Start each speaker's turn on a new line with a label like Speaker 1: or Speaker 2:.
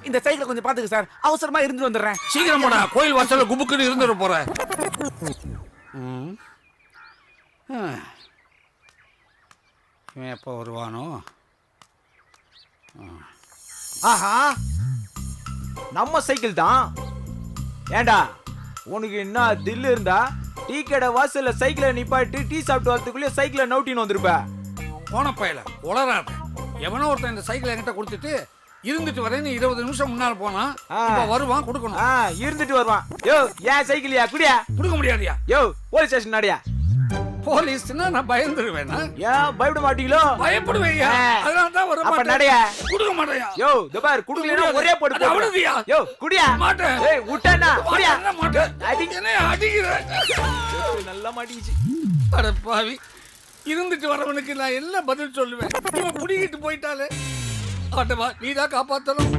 Speaker 1: இந்த சைக்கிள் கொஞ்சம் பாத்துக்க சார், அவசரமா இருந்து வந்துடுறேன்.
Speaker 2: சீக்கிரம் போடா, கோயில் வாசல்ல குபுக்குன்னு இருந்துட போற. இவன் எப்போ வருவானோ?
Speaker 3: ஆஹா, நம்ம சைக்கிள் தான். ஏண்டா உனக்கு என்ன தில்லு இருந்தா டீ கடை வாசல்ல சைக்கிளை நிப்பாட்டி டீ சாப்பிட்டு வரதுக்குள்ளே சைக்கிளை நோட்டின்னு வந்திருப்ப.
Speaker 2: போன பயல உளராத. எவனோ ஒருத்தன் இந்த சைக்கிள் என்கிட்ட கொடுத்துட்டு இருந்துட்டு வரேன், 20 நிமிஷம் முன்னால போனா இப்ப வருவான், கொடுக்கணும்.
Speaker 3: இருந்துட்டு வருவான். யோ ஏன் சைக்கிளியா குடியா?
Speaker 2: கொடுக்க முடியாதியா?
Speaker 3: யோ போலீஸ் ஸ்டேஷன் நாடியா?
Speaker 2: போலீஸ்னா நான் பயந்துருவேனா?
Speaker 3: ஏன் பயப்பட மாட்டீங்களோ?
Speaker 2: பயப்படுவேயா? அதனால தான் வர
Speaker 3: அப்ப
Speaker 2: மாட்டேன்.
Speaker 3: நடையா?
Speaker 2: கொடுக்க மாட்டேயா?
Speaker 3: யோ தபார் குடுக்கலனா ஒரே போடு
Speaker 2: அது அவ்வளவுதியா?
Speaker 3: யோ குடியா?
Speaker 2: மாட்டேன்.
Speaker 3: ஏய் விட்டேனா குடியா?
Speaker 2: மாட்டேன்.
Speaker 3: அடிங்க.
Speaker 2: என்ன அடிக்கிற?
Speaker 3: நல்லா மாட்டிக்கிச்சு.
Speaker 2: அட பாவி, இருந்துட்டு வரவனுக்கு நான் என்ன பதில் சொல்லுவேன்? இவன் புடிக்கிட்டு போயிட்டாலே. ஆட்டவா, நீதான் காப்பாத்தணும்.